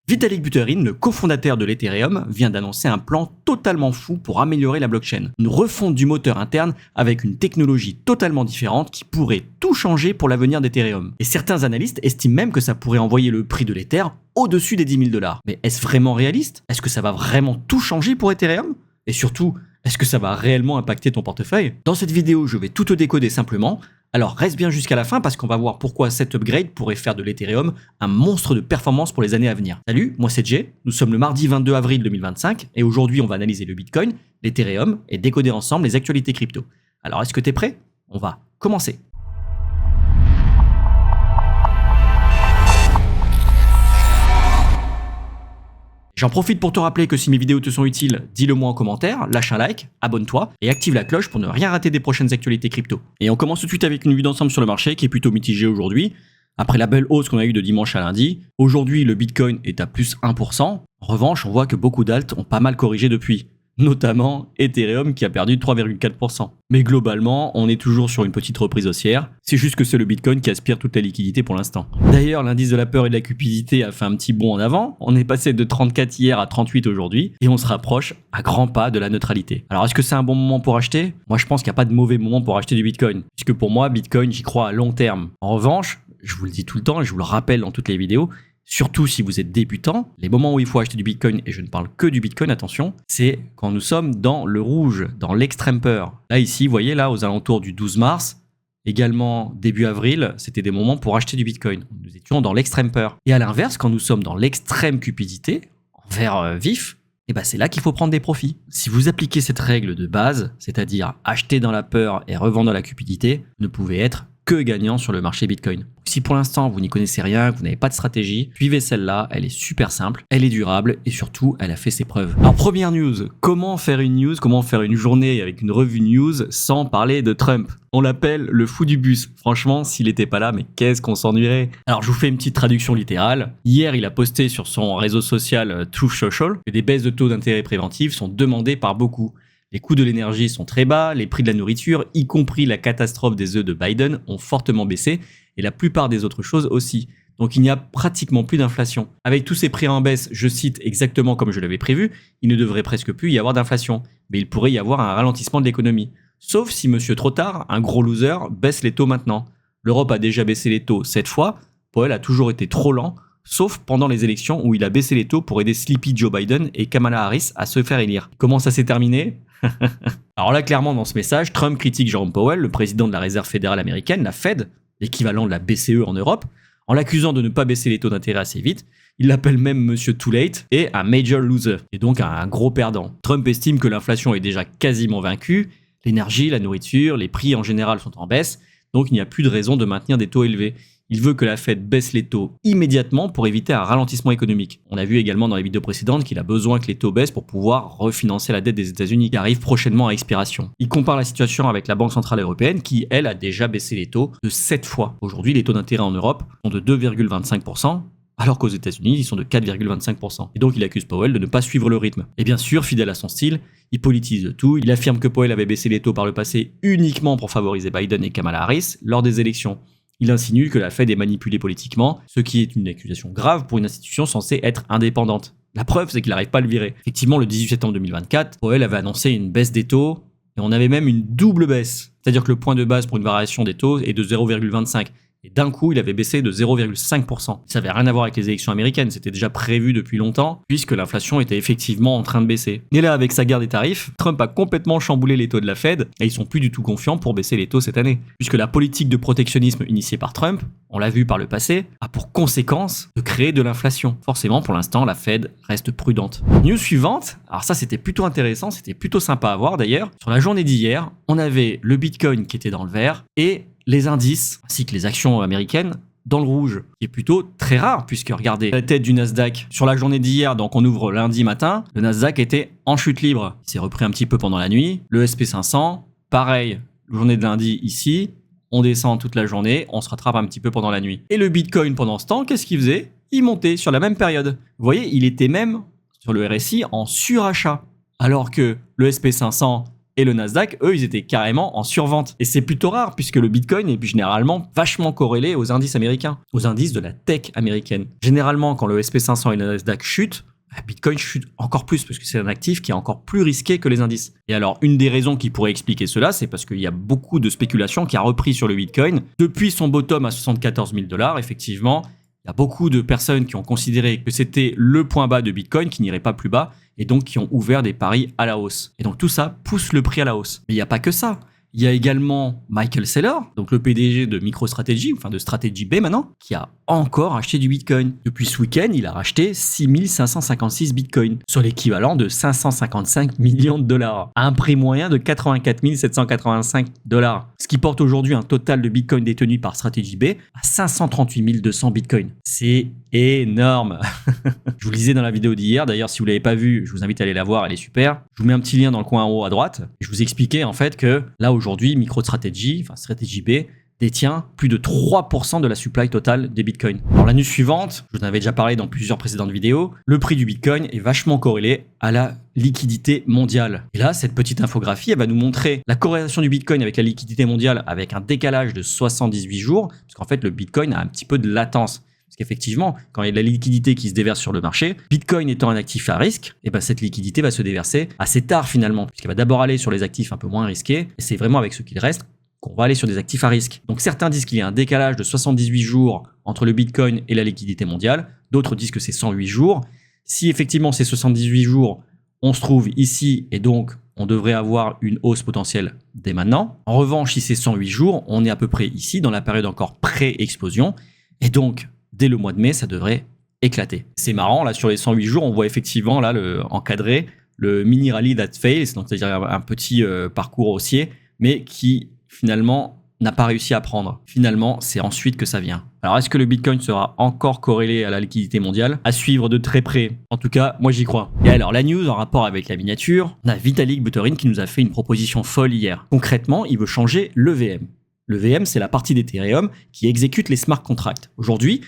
Vitalik Buterin, le cofondateur de l'Ethereum, vient d'annoncer un plan totalement fou pour améliorer la blockchain. Une refonte du moteur interne avec une technologie totalement différente qui pourrait tout changer pour l'avenir d'Ethereum. Et certains analystes estiment même que ça pourrait envoyer le prix de l'Ether au-dessus des 10 000 $. Mais est-ce vraiment réaliste? Est-ce que ça va vraiment tout changer pour Ethereum? Et surtout, est-ce que ça va réellement impacter ton portefeuille? Dans cette vidéo, je vais tout te décoder simplement. Alors reste bien jusqu'à la fin parce qu'on va voir pourquoi cet upgrade pourrait faire de l'Ethereum un monstre de performance pour les années à venir. Salut, moi c'est Jay, nous sommes le mardi 22 avril 2025 et aujourd'hui on va analyser le Bitcoin, l'Ethereum et décoder ensemble les actualités crypto. Alors est-ce que t'es prêt? On va commencer. J'en profite pour te rappeler que si mes vidéos te sont utiles, dis-le moi en commentaire, lâche un like, abonne-toi et active la cloche pour ne rien rater des prochaines actualités crypto. Et on commence tout de suite avec une vue d'ensemble sur le marché qui est plutôt mitigée aujourd'hui. Après la belle hausse qu'on a eue de dimanche à lundi, aujourd'hui le Bitcoin est à plus 1%. En revanche, on voit que beaucoup d'alts ont pas mal corrigé depuis. Notamment Ethereum qui a perdu 3,4%. Mais globalement, on est toujours sur une petite reprise haussière. C'est juste que c'est le Bitcoin qui aspire toute la liquidité pour l'instant. D'ailleurs, l'indice de la peur et de la cupidité a fait un petit bond en avant. On est passé de 34 hier à 38 aujourd'hui et on se rapproche à grands pas de la neutralité. Alors est-ce que c'est un bon moment pour acheter? Moi je pense qu'il n'y a pas de mauvais moment pour acheter du Bitcoin. Puisque pour moi, Bitcoin, j'y crois à long terme. En revanche, je vous le dis tout le temps et je vous le rappelle dans toutes les vidéos, surtout si vous êtes débutant, les moments où il faut acheter du Bitcoin, et je ne parle que du Bitcoin, attention, c'est quand nous sommes dans le rouge, dans l'extrême peur. Là, ici, vous voyez, là, aux alentours du 12 mars, également début avril, c'était des moments pour acheter du Bitcoin. Nous étions dans l'extrême peur. Et à l'inverse, quand nous sommes dans l'extrême cupidité, en vert vif, et ben c'est là qu'il faut prendre des profits. Si vous appliquez cette règle de base, c'est-à-dire acheter dans la peur et revendre dans la cupidité, vous ne pouvez être que gagnant sur le marché Bitcoin. Si pour l'instant vous n'y connaissez rien, que vous n'avez pas de stratégie, suivez celle-là, elle est super simple, elle est durable et surtout elle a fait ses preuves. Alors première news, comment faire une journée avec une revue news sans parler de Trump? On l'appelle le fou du bus. Franchement, s'il n'était pas là, mais qu'est-ce qu'on s'ennuierait? Alors je vous fais une petite traduction littérale. Hier, il a posté sur son réseau social Truth Social que des baisses de taux d'intérêt préventifs sont demandées par beaucoup. Les coûts de l'énergie sont très bas, les prix de la nourriture, y compris la catastrophe des œufs de Biden, ont fortement baissé et la plupart des autres choses aussi. Donc il n'y a pratiquement plus d'inflation. Avec tous ces prix en baisse, je cite exactement comme je l'avais prévu, il ne devrait presque plus y avoir d'inflation. Mais il pourrait y avoir un ralentissement de l'économie. Sauf si monsieur trop tard, un gros loser, baisse les taux maintenant. L'Europe a déjà baissé les taux 7 fois, Powell a toujours été trop lent, sauf pendant les élections où il a baissé les taux pour aider Sleepy Joe Biden et Kamala Harris à se faire élire. Comment ça s'est terminé? Alors là, clairement, dans ce message, Trump critique Jerome Powell, le président de la Réserve fédérale américaine, la Fed, l'équivalent de la BCE en Europe, en l'accusant de ne pas baisser les taux d'intérêt assez vite. Il l'appelle même Monsieur Too Late et un major loser, et donc un gros perdant. Trump estime que l'inflation est déjà quasiment vaincue, l'énergie, la nourriture, les prix en général sont en baisse, donc il n'y a plus de raison de maintenir des taux élevés. Il veut que la Fed baisse les taux immédiatement pour éviter un ralentissement économique. On a vu également dans les vidéos précédentes qu'il a besoin que les taux baissent pour pouvoir refinancer la dette des États-Unis qui arrive prochainement à expiration. Il compare la situation avec la Banque Centrale Européenne qui, elle, a déjà baissé les taux de 7 fois. Aujourd'hui, les taux d'intérêt en Europe sont de 2,25%, alors qu'aux États-Unis, ils sont de 4,25%. Et donc, il accuse Powell de ne pas suivre le rythme. Et bien sûr, fidèle à son style, il politise tout. Il affirme que Powell avait baissé les taux par le passé uniquement pour favoriser Biden et Kamala Harris lors des élections. Il insinue que la Fed est manipulée politiquement, ce qui est une accusation grave pour une institution censée être indépendante. La preuve, c'est qu'il n'arrive pas à le virer. Effectivement, le 18 septembre 2024, Powell avait annoncé une baisse des taux, et on avait même une double baisse. C'est-à-dire que le point de base pour une variation des taux est de 0,25. Et d'un coup, il avait baissé de 0,5%. Ça n'avait rien à voir avec les élections américaines, c'était déjà prévu depuis longtemps, puisque l'inflation était effectivement en train de baisser. Et là, avec sa guerre des tarifs, Trump a complètement chamboulé les taux de la Fed, et ils sont plus du tout confiants pour baisser les taux cette année. Puisque la politique de protectionnisme initiée par Trump, on l'a vu par le passé, a pour conséquence de créer de l'inflation. Forcément, pour l'instant, la Fed reste prudente. News suivante, alors ça c'était plutôt intéressant, c'était plutôt sympa à voir d'ailleurs. Sur la journée d'hier, on avait le Bitcoin qui était dans le vert, et les indices, ainsi que les actions américaines, dans le rouge, qui est plutôt très rare, puisque regardez, la tête du Nasdaq, sur la journée d'hier, donc on ouvre lundi matin, le Nasdaq était en chute libre. Il s'est repris un petit peu pendant la nuit. Le SP500, pareil, journée de lundi ici, on descend toute la journée, on se rattrape un petit peu pendant la nuit. Et le Bitcoin, pendant ce temps, qu'est-ce qu'il faisait? Il montait sur la même période. Vous voyez, il était même, sur le RSI, en surachat. Alors que le SP500 et le Nasdaq, eux, ils étaient carrément en survente. Et c'est plutôt rare puisque le Bitcoin est généralement vachement corrélé aux indices américains, aux indices de la tech américaine. Généralement, quand le SP500 et le Nasdaq chutent, Bitcoin chute encore plus parce que c'est un actif qui est encore plus risqué que les indices. Et alors, une des raisons qui pourrait expliquer cela, c'est parce qu'il y a beaucoup de spéculation qui a repris sur le Bitcoin. Depuis son bottom à 74 000 $, effectivement, il y a beaucoup de personnes qui ont considéré que c'était le point bas de Bitcoin, qui n'irait pas plus bas, et donc qui ont ouvert des paris à la hausse. Et donc tout ça pousse le prix à la hausse. Mais il n'y a pas que ça. Il y a également Michael Saylor, donc le PDG de MicroStrategy, enfin de Strategy B maintenant, qui a encore acheté du Bitcoin. Depuis ce week-end, il a racheté 6556 Bitcoins, sur l'équivalent de 555 millions $, à un prix moyen de 84 785 $, ce qui porte aujourd'hui un total de Bitcoin détenu par Strategy B à 538 200 Bitcoins. C'est énorme. Je vous lisais dans la vidéo d'hier, d'ailleurs si vous ne l'avez pas vue, je vous invite à aller la voir, elle est super. Je vous mets un petit lien dans le coin en haut à droite. Je vous expliquais en fait que là aujourd'hui, MicroStrategy, enfin Strategy B, détient plus de 3% de la supply totale des bitcoins. Alors la news suivante, je vous en avais déjà parlé dans plusieurs précédentes vidéos, le prix du bitcoin est vachement corrélé à la liquidité mondiale. Et là, cette petite infographie, elle va nous montrer la corrélation du bitcoin avec la liquidité mondiale avec un décalage de 78 jours, parce qu'en fait le bitcoin a un petit peu de latence. Parce qu'effectivement, quand il y a de la liquidité qui se déverse sur le marché, Bitcoin étant un actif à risque, et ben cette liquidité va se déverser assez tard finalement, puisqu'elle va d'abord aller sur les actifs un peu moins risqués, et c'est vraiment avec ce qu'il reste qu'on va aller sur des actifs à risque. Donc certains disent qu'il y a un décalage de 78 jours entre le Bitcoin et la liquidité mondiale, d'autres disent que c'est 108 jours. Si effectivement c'est 78 jours, on se trouve ici, et donc on devrait avoir une hausse potentielle dès maintenant. En revanche, si c'est 108 jours, on est à peu près ici, dans la période encore pré-explosion, et donc dès le mois de mai, ça devrait éclater. C'est marrant, là, sur les 108 jours, on voit effectivement, là, encadré, le mini rally that fails, donc c'est-à-dire un petit parcours haussier, mais qui, finalement, n'a pas réussi à prendre. Finalement, c'est ensuite que ça vient. Alors, est-ce que le Bitcoin sera encore corrélé à la liquidité mondiale? À suivre de très près. En tout cas, moi, j'y crois. Et alors, la news en rapport avec la miniature, on a Vitalik Buterin qui nous a fait une proposition folle hier. Concrètement, il veut changer le VM. Le VM, c'est la partie d'Ethereum qui exécute les smart contracts. Aujourd'hui,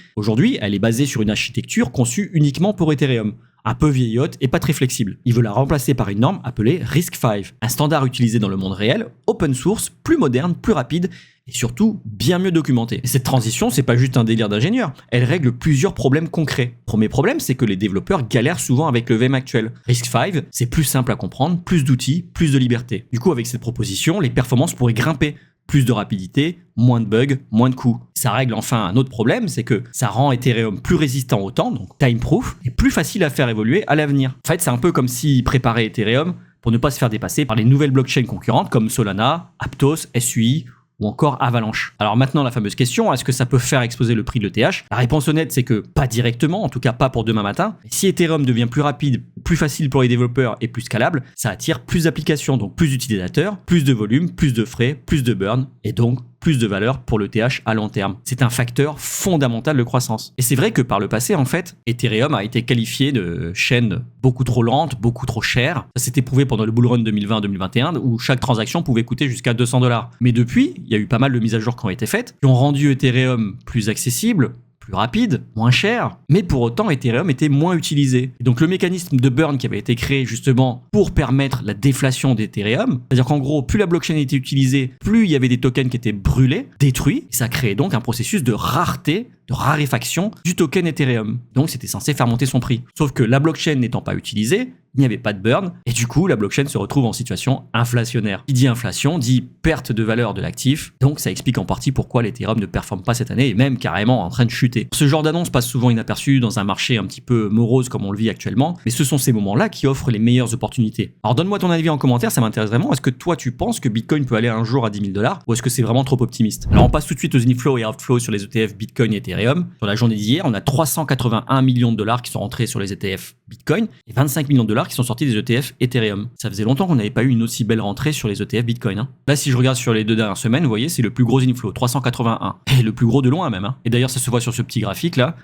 elle est basée sur une architecture conçue uniquement pour Ethereum, un peu vieillotte et pas très flexible. Il veut la remplacer par une norme appelée RISC-V, un standard utilisé dans le monde réel, open source, plus moderne, plus rapide et surtout bien mieux documenté. Et cette transition, c'est pas juste un délire d'ingénieur, elle règle plusieurs problèmes concrets. Premier problème, c'est que les développeurs galèrent souvent avec le VM actuel. RISC-V, c'est plus simple à comprendre, plus d'outils, plus de liberté. Du coup, avec cette proposition, les performances pourraient grimper. Plus de rapidité, moins de bugs, moins de coûts. Ça règle enfin un autre problème, c'est que ça rend Ethereum plus résistant au temps, donc time-proof, et plus facile à faire évoluer à l'avenir. En fait, c'est un peu comme s'ils préparaient Ethereum pour ne pas se faire dépasser par les nouvelles blockchains concurrentes comme Solana, Aptos, SUI ou encore Avalanche. Alors maintenant, la fameuse question, est-ce que ça peut faire exploser le prix de l'ETH? La réponse honnête, c'est que pas directement, en tout cas pas pour demain matin. Et si Ethereum devient plus rapide, plus facile pour les développeurs et plus scalable, ça attire plus d'applications, donc plus d'utilisateurs, plus de volume, plus de frais, plus de burn, et donc plus de valeur pour l'ETH à long terme. C'est un facteur fondamental de croissance. Et c'est vrai que par le passé, en fait, Ethereum a été qualifié de chaîne beaucoup trop lente, beaucoup trop chère. Ça s'était prouvé pendant le bull run 2020-2021 où chaque transaction pouvait coûter jusqu'à 200 $. Mais depuis, il y a eu pas mal de mises à jour qui ont été faites, qui ont rendu Ethereum plus accessible, plus rapide, moins cher, mais pour autant Ethereum était moins utilisé. Et donc le mécanisme de burn qui avait été créé justement pour permettre la déflation d'Ethereum, c'est-à-dire qu'en gros, plus la blockchain était utilisée, plus il y avait des tokens qui étaient brûlés, détruits, et ça créait donc un processus de rareté, de raréfaction du token Ethereum. Donc c'était censé faire monter son prix. Sauf que la blockchain n'étant pas utilisée, il n'y avait pas de burn, et du coup, la blockchain se retrouve en situation inflationnaire. Qui dit inflation, dit perte de valeur de l'actif, donc ça explique en partie pourquoi l'Ethereum ne performe pas cette année, et même carrément en train de chuter. Ce genre d'annonce passe souvent inaperçu dans un marché un petit peu morose comme on le vit actuellement, mais ce sont ces moments-là qui offrent les meilleures opportunités. Alors donne-moi ton avis en commentaire, ça m'intéresse vraiment. Est-ce que toi tu penses que Bitcoin peut aller un jour à 10 000 $, ou est-ce que c'est vraiment trop optimiste? Alors on passe tout de suite aux inflows et outflows sur les ETF Bitcoin et Ethereum. Sur la journée d'hier, on a 381 millions de $ qui sont rentrés sur les ETF Bitcoin, et 25 millions de $ qui sont sortis des ETF Ethereum. Ça faisait longtemps qu'on n'avait pas eu une aussi belle rentrée sur les ETF Bitcoin. Là, si je regarde sur les 2 dernières semaines, vous voyez, c'est le plus gros inflow, 381. Et le plus gros de loin même. Et d'ailleurs, ça se voit sur ce petit graphique là.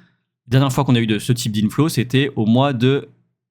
La dernière fois qu'on a eu de ce type d'inflow, c'était au mois de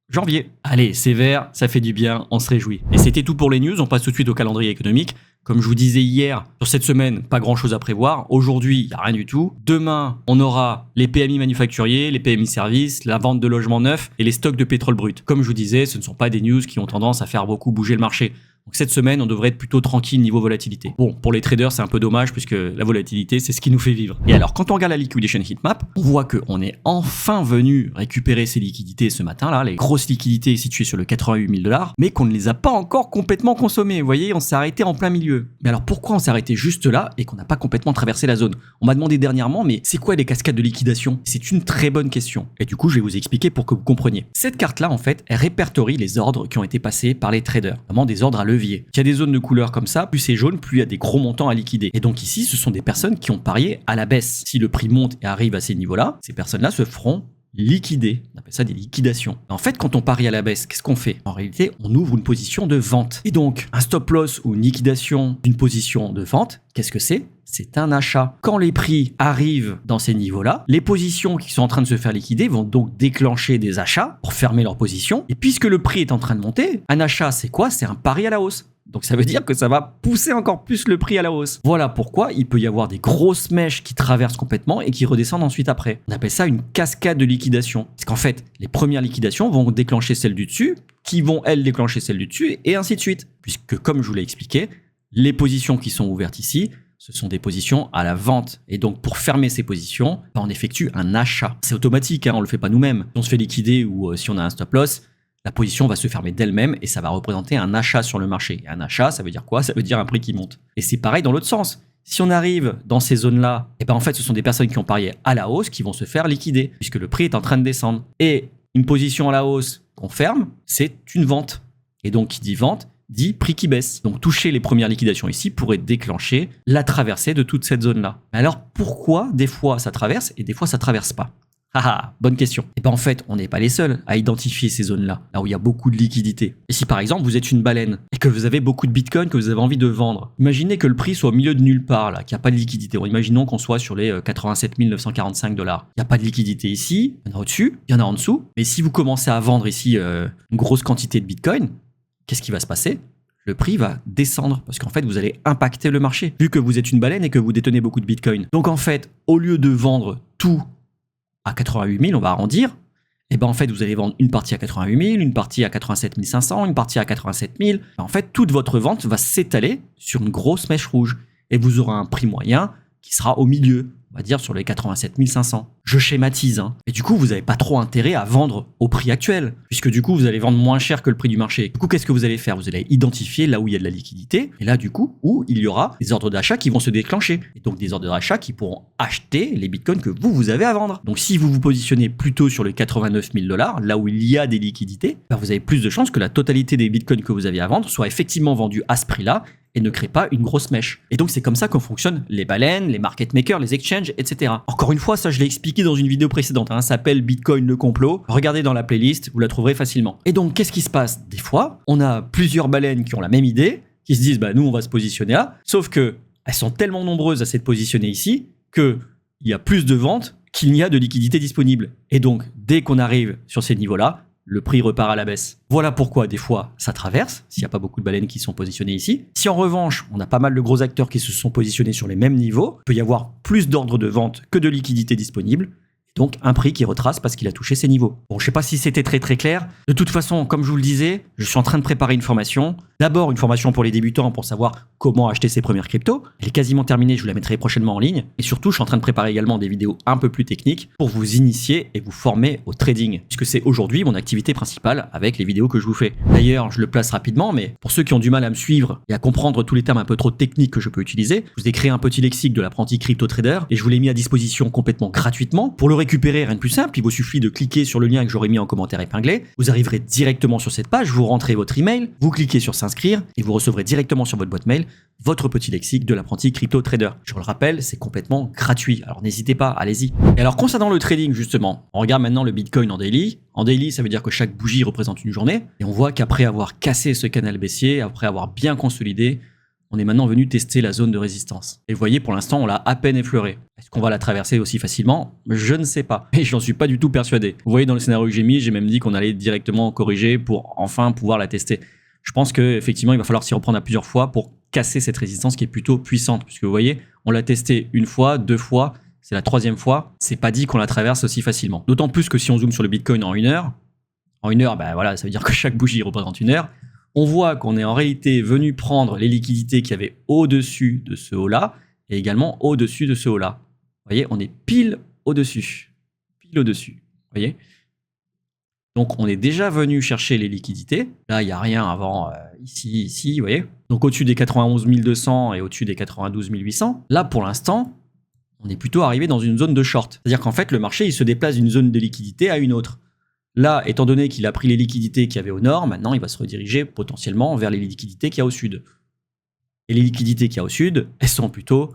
janvier. Allez, c'est vert, ça fait du bien, on se réjouit. Et c'était tout pour les news, on passe tout de suite au calendrier économique. Comme je vous disais hier, sur cette semaine, pas grand chose à prévoir. Aujourd'hui, il n'y a rien du tout. Demain, on aura les PMI manufacturiers, les PMI services, la vente de logements neufs et les stocks de pétrole brut. Comme je vous disais, ce ne sont pas des news qui ont tendance à faire beaucoup bouger le marché. Donc cette semaine, on devrait être plutôt tranquille niveau volatilité. Bon, pour les traders, c'est un peu dommage puisque la volatilité, c'est ce qui nous fait vivre. Et alors, quand on regarde la liquidation heatmap, on voit qu'on est enfin venu récupérer ces liquidités ce matin-là, les grosses liquidités situées sur le 88 000 $, mais qu'on ne les a pas encore complètement consommées. Vous voyez, on s'est arrêté en plein milieu. Mais alors, pourquoi on s'est arrêté juste là et qu'on n'a pas complètement traversé la zone? On m'a demandé dernièrement, mais c'est quoi les cascades de liquidation? C'est une très bonne question. Et du coup, je vais vous expliquer pour que vous compreniez. Cette carte-là, en fait, elle répertorie les ordres qui ont été passés par les traders, notamment des ordres à levier. Il y a des zones de couleur comme ça, plus c'est jaune, plus il y a des gros montants à liquider. Et donc ici, ce sont des personnes qui ont parié à la baisse. Si le prix monte et arrive à ces niveaux-là, ces personnes-là se feront liquider. On appelle ça des liquidations. En fait, quand on parie à la baisse, qu'est-ce qu'on fait? En réalité, on ouvre une position de vente. Et donc, un stop loss ou une liquidation d'une position de vente, qu'est-ce que c'est? C'est un achat. Quand les prix arrivent dans ces niveaux-là, les positions qui sont en train de se faire liquider vont donc déclencher des achats pour fermer leur position. Et puisque le prix est en train de monter, un achat, c'est quoi? C'est un pari à la hausse. Donc ça veut dire que ça va pousser encore plus le prix à la hausse. Voilà pourquoi il peut y avoir des grosses mèches qui traversent complètement et qui redescendent ensuite après. On appelle ça une cascade de liquidation. Parce qu'en fait, les premières liquidations vont déclencher celles du dessus, qui vont elles déclencher celles du dessus, et ainsi de suite. Puisque comme je vous l'ai expliqué, les positions qui sont ouvertes ici, ce sont des positions à la vente. Et donc, pour fermer ces positions, on effectue un achat. C'est automatique, on ne le fait pas nous-mêmes. Si on se fait liquider ou si on a un stop loss, la position va se fermer d'elle-même et ça va représenter un achat sur le marché. Et un achat, ça veut dire quoi? Ça veut dire un prix qui monte. Et c'est pareil dans l'autre sens. Si on arrive dans ces zones-là, et ben en fait, ce sont des personnes qui ont parié à la hausse qui vont se faire liquider, puisque le prix est en train de descendre. Et une position à la hausse qu'on ferme, c'est une vente. Et donc, qui dit vente, dit prix qui baisse. Donc, toucher les premières liquidations ici pourrait déclencher la traversée de toute cette zone-là. Mais alors, pourquoi des fois ça traverse et des fois ça traverse pas? Bonne question. Et ben en fait, on n'est pas les seuls à identifier ces zones-là, là où il y a beaucoup de liquidités. Et si par exemple vous êtes une baleine et que vous avez beaucoup de bitcoin que vous avez envie de vendre, imaginez que le prix soit au milieu de nulle part, là, qu'il n'y a pas de liquidité. Imaginons qu'on soit sur les 87 945 $. Il n'y a pas de liquidité ici, il y en a au-dessus, il y en a en dessous. Mais si vous commencez à vendre ici une grosse quantité de bitcoin, qu'est-ce qui va se passer? Le prix va descendre parce qu'en fait, vous allez impacter le marché, vu que vous êtes une baleine et que vous détenez beaucoup de bitcoin. Donc en fait, au lieu de vendre tout à 88 000, on va arrondir, et ben en fait, vous allez vendre une partie à 88 000, une partie à 87 500, une partie à 87 000. En fait, toute votre vente va s'étaler sur une grosse mèche rouge et vous aurez un prix moyen qui sera au milieu, on va dire sur les 87 500. Je schématise, Et du coup, vous n'avez pas trop intérêt à vendre au prix actuel, puisque du coup, vous allez vendre moins cher que le prix du marché. Du coup, qu'est-ce que vous allez faire? Vous allez identifier là où il y a de la liquidité, et là, du coup, où il y aura des ordres d'achat qui vont se déclencher. Et donc, des ordres d'achat qui pourront acheter les bitcoins que vous avez à vendre. Donc, si vous vous positionnez plutôt sur les 89 000 $, là où il y a des liquidités, ben, vous avez plus de chances que la totalité des bitcoins que vous avez à vendre soit effectivement vendue à ce prix-là, et ne crée pas une grosse mèche. Et donc, c'est comme ça que fonctionnent les baleines, les market makers, les exchanges, etc. Encore une fois, ça, je l'ai expliqué dans une vidéo précédente. Ça s'appelle Bitcoin le complot. Regardez dans la playlist, vous la trouverez facilement. Et donc, qu'est-ce qui se passe? Des fois, on a plusieurs baleines qui ont la même idée, qui se disent, bah, nous, on va se positionner là. Sauf que elles sont tellement nombreuses à s'être positionnées ici qu'il y a plus de ventes qu'il n'y a de liquidités disponibles. Et donc, dès qu'on arrive sur ces niveaux-là, le prix repart à la baisse. Voilà pourquoi des fois ça traverse, s'il n'y a pas beaucoup de baleines qui sont positionnées ici. Si en revanche, on a pas mal de gros acteurs qui se sont positionnés sur les mêmes niveaux, il peut y avoir plus d'ordres de vente que de liquidités disponibles. Donc un prix qui retrace parce qu'il a touché ses niveaux. Bon, je sais pas si c'était très clair. De toute façon, comme je vous le disais, je suis en train de préparer une formation. D'abord une formation pour les débutants pour savoir comment acheter ses premières cryptos. Elle est quasiment terminée, je vous la mettrai prochainement en ligne. Et surtout, je suis en train de préparer également des vidéos un peu plus techniques pour vous initier et vous former au trading. Puisque c'est aujourd'hui mon activité principale avec les vidéos que je vous fais. D'ailleurs, je le place rapidement, mais pour ceux qui ont du mal à me suivre et à comprendre tous les termes un peu trop techniques que je peux utiliser, je vous ai créé un petit lexique de l'apprenti crypto trader et je vous l'ai mis à disposition complètement gratuitement. Pour le récupérer, rien de plus simple, il vous suffit de cliquer sur le lien que j'aurai mis en commentaire épinglé. Vous arriverez directement sur cette page, vous rentrez votre email, vous cliquez sur s'inscrire et vous recevrez directement sur votre boîte mail votre petit lexique de l'apprenti crypto trader. Je vous le rappelle, c'est complètement gratuit. Alors n'hésitez pas, allez-y. Et alors concernant le trading justement, on regarde maintenant le Bitcoin en daily. En daily, ça veut dire que chaque bougie représente une journée. Et on voit qu'après avoir cassé ce canal baissier, après avoir bien consolidé, on est maintenant venu tester la zone de résistance. Et vous voyez, pour l'instant, on l'a à peine effleuré. Est-ce qu'on va la traverser aussi facilement? Je ne sais pas. Et j'en suis pas du tout persuadé. Vous voyez, dans le scénario que j'ai mis, j'ai même dit qu'on allait directement corriger pour enfin pouvoir la tester. Je pense qu'effectivement, il va falloir s'y reprendre à plusieurs fois pour casser cette résistance qui est plutôt puissante. Puisque vous voyez, on l'a testé une fois, deux fois, c'est la troisième fois. C'est pas dit qu'on la traverse aussi facilement. D'autant plus que si on zoome sur le Bitcoin en une heure, ben voilà, ça veut dire que chaque bougie représente une heure. on voit qu'on est en réalité venu prendre les liquidités qu'il y avait au-dessus de ce haut-là et également au-dessus de ce haut-là. Vous voyez, on est pile au-dessus. Pile au-dessus. Vous voyez? Donc, on est déjà venu chercher les liquidités. Là, il n'y a rien avant ici, vous voyez. Donc, au-dessus des 91 200 et au-dessus des 92 800. Là, pour l'instant, on est plutôt arrivé dans une zone de short. C'est-à-dire qu'en fait, le marché, il se déplace d'une zone de liquidité à une autre. Là, étant donné qu'il a pris les liquidités qu'il y avait au nord, maintenant, il va se rediriger potentiellement vers les liquidités qu'il y a au sud. Et les liquidités qu'il y a au sud, elles sont plutôt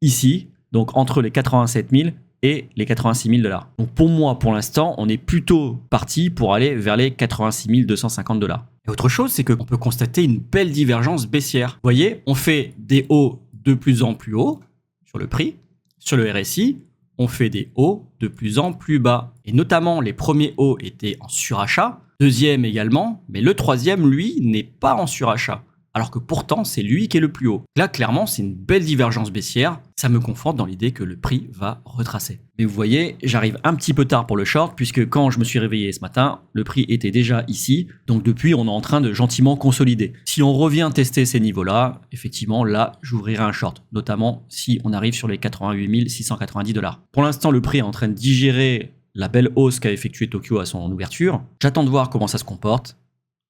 ici, donc entre les 87 000 et les 86 000 $. Donc pour moi, pour l'instant, on est plutôt parti pour aller vers les 86 250 $. Et autre chose, c'est qu'on peut constater une belle divergence baissière. Vous voyez, on fait des hauts de plus en plus hauts sur le prix. Sur le RSI, on fait des hauts de plus en plus bas. Et notamment, les premiers hauts étaient en surachat. Deuxième également, mais le troisième, lui, n'est pas en surachat. Alors que pourtant, c'est lui qui est le plus haut. Là, clairement, c'est une belle divergence baissière. Ça me conforte dans l'idée que le prix va retracer. Mais vous voyez, j'arrive un petit peu tard pour le short, puisque quand je me suis réveillé ce matin, le prix était déjà ici. Donc depuis, on est en train de gentiment consolider. Si on revient tester ces niveaux-là, effectivement, là, j'ouvrirai un short. Notamment si on arrive sur les 88 690 $. Pour l'instant, le prix est en train de digérer la belle hausse qu'a effectuée Tokyo à son ouverture. J'attends de voir comment ça se comporte.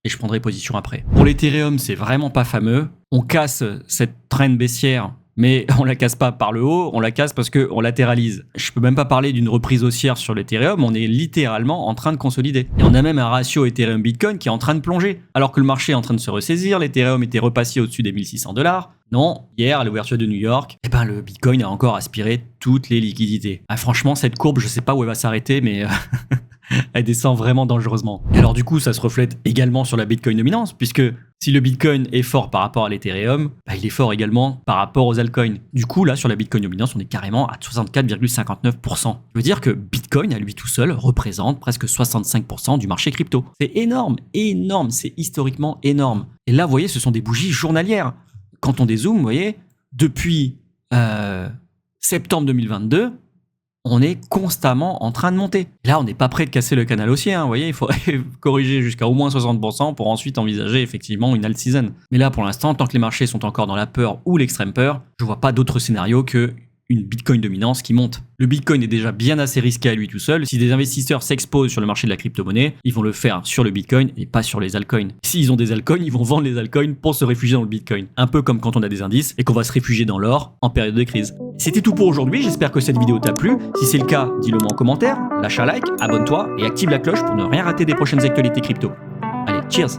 Et je prendrai position après. Pour l'Ethereum, c'est vraiment pas fameux. On casse cette trend baissière, mais on la casse pas par le haut, on la casse parce qu'on latéralise. Je peux même pas parler d'une reprise haussière sur l'Ethereum, on est littéralement en train de consolider. Et on a même un ratio Ethereum-Bitcoin qui est en train de plonger. Alors que le marché est en train de se ressaisir, l'Ethereum était repassé au-dessus des 1600 $. Non, hier, à l'ouverture de New York, le Bitcoin a encore aspiré toutes les liquidités. Ah, franchement, cette courbe, je sais pas où elle va s'arrêter, mais... elle descend vraiment dangereusement. Et alors du coup, ça se reflète également sur la Bitcoin dominance, puisque si le Bitcoin est fort par rapport à l'Ethereum, il est fort également par rapport aux altcoins. Du coup, là, sur la Bitcoin dominance, on est carrément à 64,59%. Ça veut dire que Bitcoin, à lui tout seul, représente presque 65% du marché crypto. C'est énorme, énorme, c'est historiquement énorme. Et là, vous voyez, ce sont des bougies journalières. Quand on dézoome, vous voyez, depuis septembre 2022, on est constamment en train de monter. Là, on n'est pas prêt de casser le canal haussier. Vous voyez, il faudrait corriger jusqu'à au moins 60% pour ensuite envisager effectivement une alt season. Mais là, pour l'instant, tant que les marchés sont encore dans la peur ou l'extrême peur, je vois pas d'autre scénario que une Bitcoin dominance qui monte. Le Bitcoin est déjà bien assez risqué à lui tout seul. Si des investisseurs s'exposent sur le marché de la crypto-monnaie, ils vont le faire sur le Bitcoin et pas sur les altcoins. S'ils ont des altcoins, ils vont vendre les altcoins pour se réfugier dans le Bitcoin. Un peu comme quand on a des indices et qu'on va se réfugier dans l'or en période de crise. C'était tout pour aujourd'hui, j'espère que cette vidéo t'a plu. Si c'est le cas, dis-le moi en commentaire, lâche un like, abonne-toi et active la cloche pour ne rien rater des prochaines actualités crypto. Allez, cheers!